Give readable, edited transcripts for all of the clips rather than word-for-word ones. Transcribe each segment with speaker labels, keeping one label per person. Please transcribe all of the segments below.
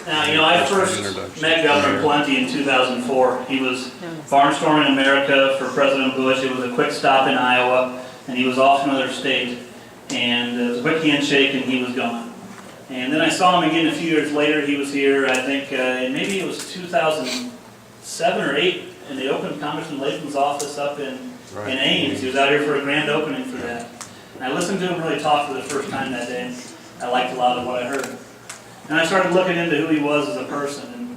Speaker 1: Now, I first met Governor Pawlenty in 2004. He was barnstorming America for President Bush. It was a quick stop in Iowa, and he was off to another state. And it was a quick handshake, and he was gone. And then I saw him again a few years later. He was here, I think, maybe it was 2007 or 8, and they opened Congressman Latham's office up in Ames. He was out here for a grand opening for that. And I listened to him really talk for the first time that day. I liked a lot of what I heard. And I started looking into who he was as a person, and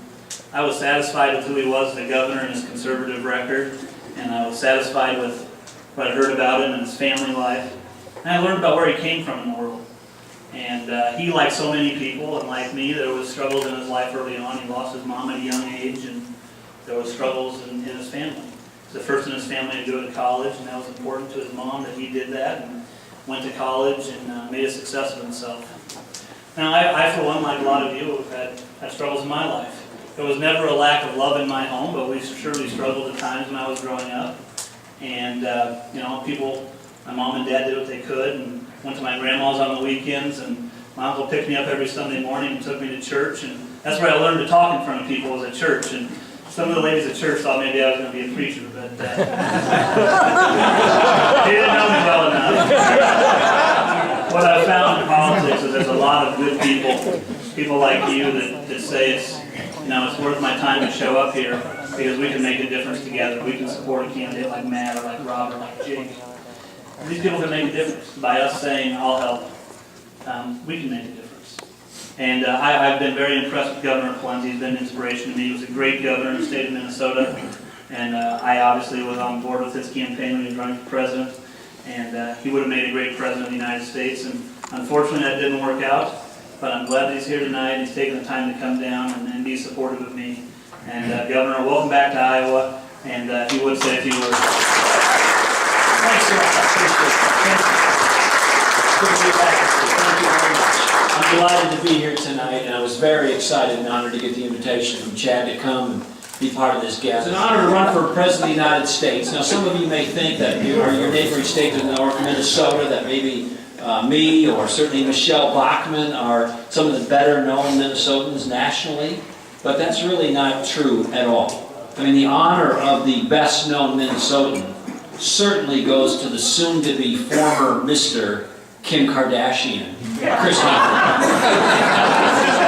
Speaker 1: I was satisfied with who he was as a governor and his conservative record, and I was satisfied with what I heard about him and his family life. And I learned about where he came from in the world. And he, like so many people, and like me, there was struggles in his life early on. He lost his mom at a young age, and there was struggles in his family. He was the first in his family to go to college, and that was important to his mom that he did that, and went to college and made a success of himself. Now, I, for one, like a lot of you, have had struggles in my life. There was never a lack of love in my home, but we surely struggled at times when I was growing up. And, people, my mom and dad did what they could, and went to my grandma's on the weekends, and my uncle picked me up every Sunday morning and took me to church. And that's where I learned to talk in front of people, was at church. And some of the ladies at church thought maybe I was going to be a preacher, but they didn't know me well enough. What I've found in politics is there's a lot of good people like you that say it's worth my time to show up here because we can make a difference together. We can support a candidate like Matt or like Rob or like Jake. These people can make a difference by us saying, I'll help. We can make a difference. And I've been very impressed with Governor Pawlenty. He's been an inspiration to me. He was a great governor in the state of Minnesota. And I obviously was on board with his campaign when he was running for president. And he would have made a great president of the United States. And unfortunately, that didn't work out. But I'm glad that he's here tonight. He's taken the time to come down and be supportive of me. And Governor, welcome back to Iowa. And if you would say a few words.
Speaker 2: Thanks, sir. I appreciate it. Good to be back with you. Thank you very much. I'm delighted to be here tonight, and I was very excited and honored to get the invitation from Chad to come and be part of this gathering. It's an honor to run for President of the United States. Now, some of you may think that your neighboring state of North Minnesota, that maybe me or certainly Michelle Bachmann are some of the better-known Minnesotans nationally, but that's really not true at all. I mean, the honor of the best-known Minnesotan certainly goes to the soon-to-be former Mr. Kim Kardashian, Chris Humphrey.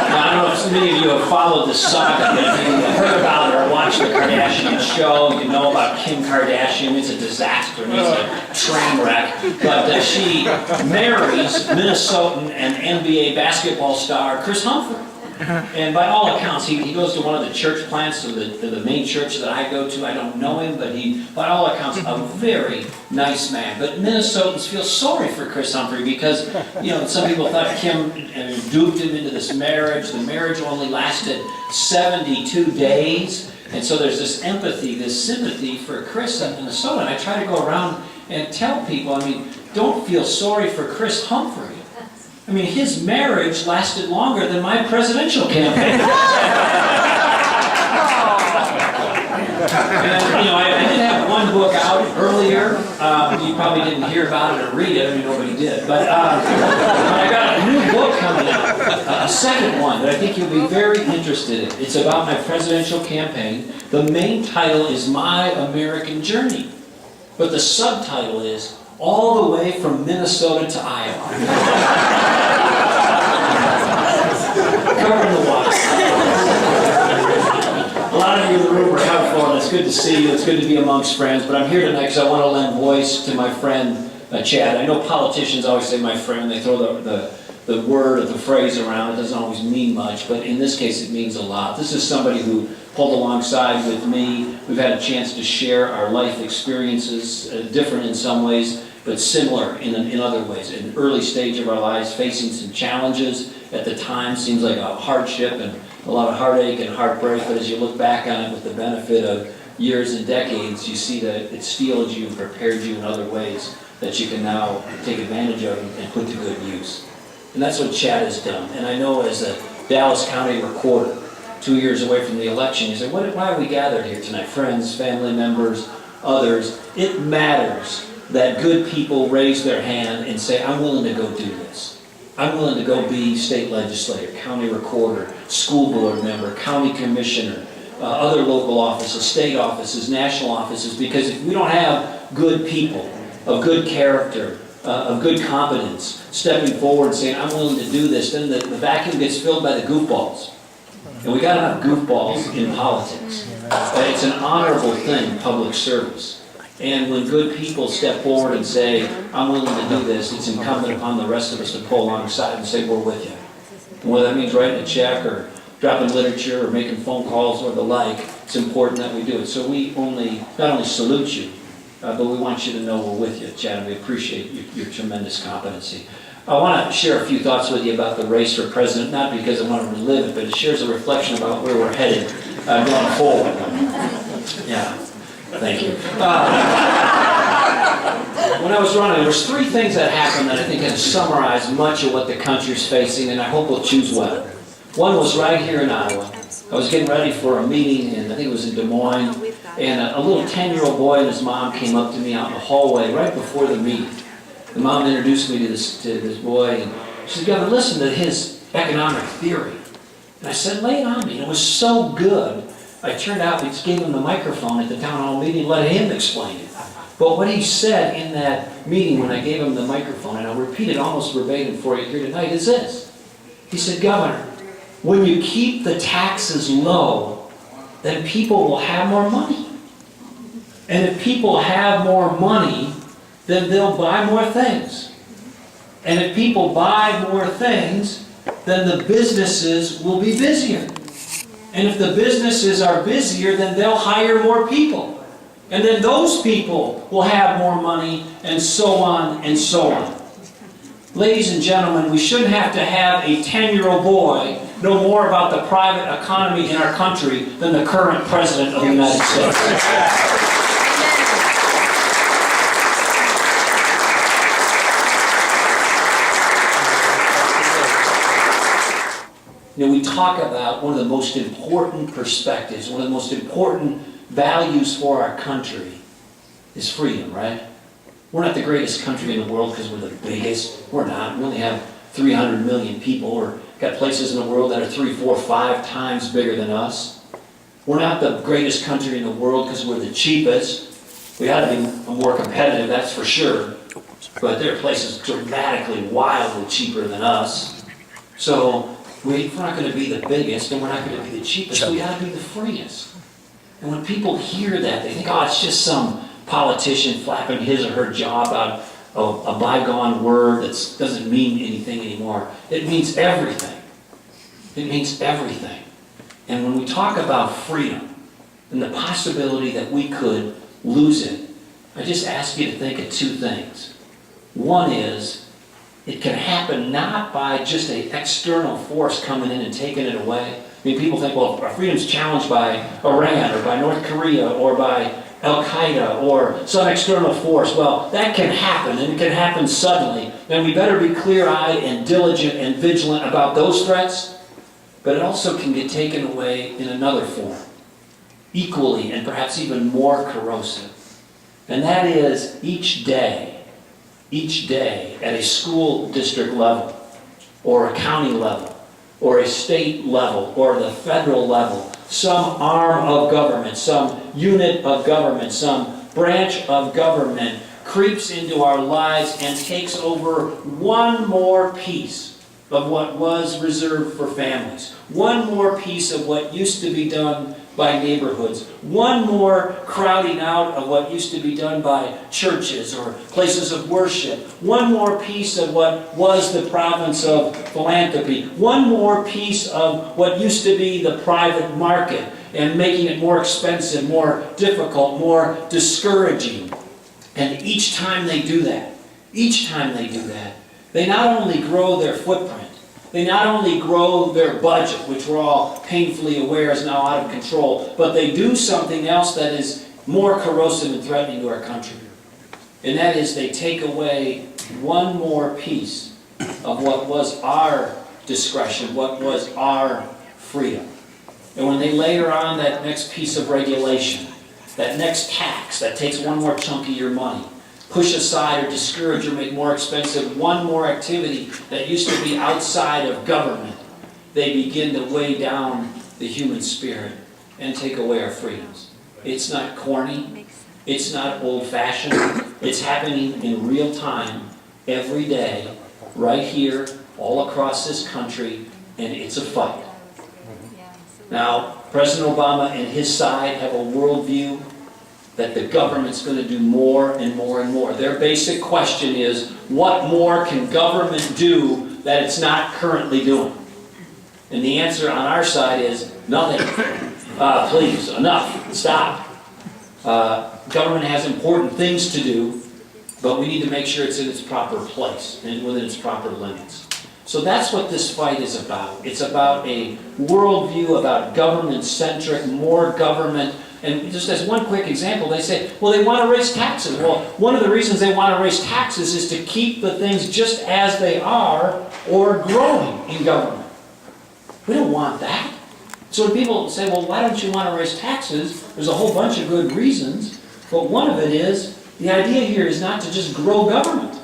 Speaker 2: Now, I don't know if many of you have followed this saga, but if you heard about it or watched the Kardashian show, you know about Kim Kardashian. It's a disaster. It's a train wreck. But she marries Minnesotan and NBA basketball star Chris Humphrey. And by all accounts, he goes to one of the church plants, to the main church that I go to. I don't know him, but he, by all accounts, a very nice man. But Minnesotans feel sorry for Chris Humphrey because, some people thought Kim duped him into this marriage. The marriage only lasted 72 days. And so there's this empathy, this sympathy for Chris in Minnesota. And I try to go around and tell people, don't feel sorry for Chris Humphrey. His marriage lasted longer than my presidential campaign. And, I did have one book out earlier. You probably didn't hear about it or read it. Nobody did. But I got a new book coming out, a second one that I think you'll be very interested in. It's about my presidential campaign. The main title is My American Journey. But the subtitle is All the Way from Minnesota to Iowa. Covering the water. A lot of you in the room are helpful, and it's good to see you. It's good to be amongst friends. But I'm here tonight because I want to lend voice to my friend Chad. I know politicians always say my friend. They throw the word or the phrase around. It doesn't always mean much, but in this case it means a lot. This is somebody who pulled alongside with me. We've had a chance to share our life experiences, different in some ways, but similar in other ways. In an early stage of our lives, facing some challenges at the time, seems like a hardship and a lot of heartache and heartbreak, but as you look back on it with the benefit of years and decades, you see that it steeled you and prepared you in other ways that you can now take advantage of and put to good use. And that's what Chad has done. And I know as a Dallas County recorder, 2 years away from the election, you say, why are we gathered here tonight? Friends, family members, others. It matters that good people raise their hand and say, I'm willing to go do this. I'm willing to go be state legislator, county recorder, school board member, county commissioner, other local offices, state offices, national offices, because if we don't have good people of good character, of good competence, stepping forward and saying, I'm willing to do this, then the vacuum gets filled by the goofballs. And we got to have goofballs in politics. It's an honorable thing, public service. And when good people step forward and say, I'm willing to do this, it's incumbent upon the rest of us to pull alongside and say, we're with you. And whether that means writing a check or dropping literature or making phone calls or the like, it's important that we do it. So we not only salute you, but we want you to know we're with you, Chad, and we appreciate your tremendous competency. I want to share a few thoughts with you about the race for president, not because I want to relive it, but it shares a reflection about where we're headed going forward. Yeah, thank you. When I was running, there was 3 things that happened that I think can summarize much of what the country's facing, and I hope we'll choose well. One was right here in Iowa. I was getting ready for a meeting, and I think it was in Des Moines, and a little 10-year-old boy and his mom came up to me out in the hallway right before the meeting. The mom introduced me to this boy, and she said, Governor, listen to his economic theory. And I said, lay it on me. And it was so good, I turned out, we just gave him the microphone at the town hall meeting and let him explain it. But what he said in that meeting when I gave him the microphone, and I'll repeat it almost verbatim for you here tonight, is this. He said, Governor, when you keep the taxes low, then people will have more money. And if people have more money, then they'll buy more things. And if people buy more things, then the businesses will be busier. And if the businesses are busier, then they'll hire more people. And then those people will have more money, and so on and so on. Ladies and gentlemen, we shouldn't have to have a 10-year-old boy know more about the private economy in our country than the current president of the United States. You know, we talk about one of the most important perspectives, one of the most important values for our country is freedom, right? We're not the greatest country in the world because we're the biggest. We're not. We only have 300 million people. We've got places in the world that are 3, 4, 5 times bigger than us. We're not the greatest country in the world because we're the cheapest. We ought to be more competitive, that's for sure. But there are places dramatically, wildly cheaper than us. So we're not going to be the biggest, and we're not going to be the cheapest. We ought to be the freest. And when people hear that, they think, oh, it's just some politician flapping his or her job out of a bygone word that doesn't mean anything anymore. It means everything. It means everything. And when we talk about freedom and the possibility that we could lose it, I just ask you to think of 2 things. One is, it can happen not by just an external force coming in and taking it away. I mean, people think, well, our freedom's challenged by Iran or by North Korea or by Al-Qaeda or some external force. Well, that can happen, and it can happen suddenly. And we better be clear-eyed and diligent and vigilant about those threats. But it also can get taken away in another form, equally and perhaps even more corrosive. And that is each day at a school district level, or a county level, or a state level, or the federal level, some arm of government, some unit of government, some branch of government creeps into our lives and takes over one more piece of what was reserved for families, one more piece of what used to be done by neighborhoods, one more crowding out of what used to be done by churches or places of worship, one more piece of what was the province of philanthropy, one more piece of what used to be the private market, and making it more expensive, more difficult, more discouraging. And each time they do that, they not only grow their footprint, they not only grow their budget, which we're all painfully aware is now out of control, but they do something else that is more corrosive and threatening to our country. And that is they take away one more piece of what was our discretion, what was our freedom. And when they layer on that next piece of regulation, that next tax that takes one more chunk of your money, push aside or discourage or make more expensive one more activity that used to be outside of government, they begin to weigh down the human spirit and take away our freedoms. It's not corny. It's not old-fashioned. It's happening in real time, every day, right here, all across this country, and it's a fight. Now, President Obama and his side have a worldview that the government's going to do more and more and more. Their basic question is, what more can government do that it's not currently doing? And the answer on our side is, nothing. Please, enough, stop. Government has important things to do, but we need to make sure it's in its proper place and within its proper limits. So that's what this fight is about. It's about a worldview, about government-centric, more government. And just as one quick example, they say, well, they want to raise taxes. Well, one of the reasons they want to raise taxes is to keep the things just as they are or growing in government. We don't want that. So when people say, well, why don't you want to raise taxes? There's a whole bunch of good reasons. But one of it is, the idea here is not to just grow government.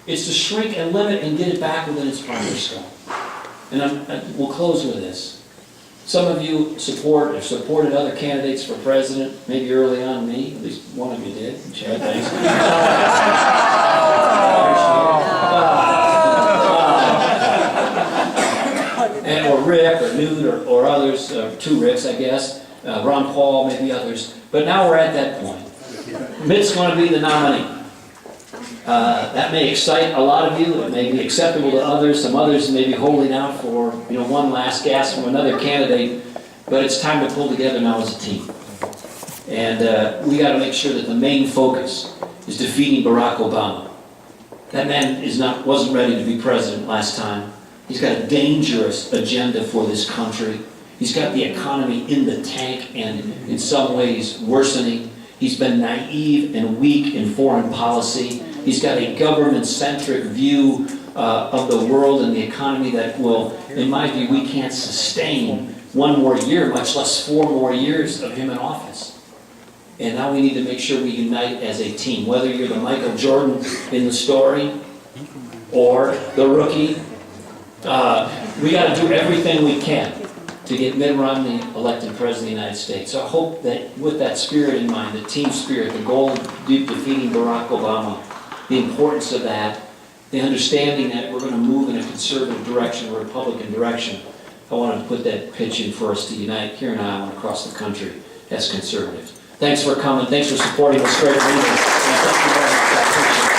Speaker 2: It's to shrink and limit and get it back within its proper scope. And we'll close with this. Some of you support or supported other candidates for president, maybe early on me, at least one of you did. Chad, thanks. Or Rick, or Newt, or others, two Ricks, I guess, Ron Paul, maybe others. But now we're at that point. Mitt's going to be the nominee. That may excite a lot of you. It may be acceptable to others. Some others may be holding out for one last gasp from another candidate. But it's time to pull together now as a team. And we got to make sure that the main focus is defeating Barack Obama. That man wasn't ready to be president last time. He's got a dangerous agenda for this country. He's got the economy in the tank and in some ways worsening. He's been naive and weak in foreign policy. He's got a government-centric view of the world and the economy that will, in my view, we can't sustain one more year, much less 4 more years of him in office. And now we need to make sure we unite as a team. Whether you're the Michael Jordan in the story or the rookie, we got to do everything we can to get Mitt Romney elected President of the United States. So I hope that with that spirit in mind, the team spirit, the goal of defeating Barack Obama, the importance of that, the understanding that we're going to move in a conservative direction, a Republican direction, I want to put that pitch in for us to unite here in Iowa and across the country as conservatives. Thanks for coming. Thanks for supporting this great leader. And thank you very much. I appreciate it.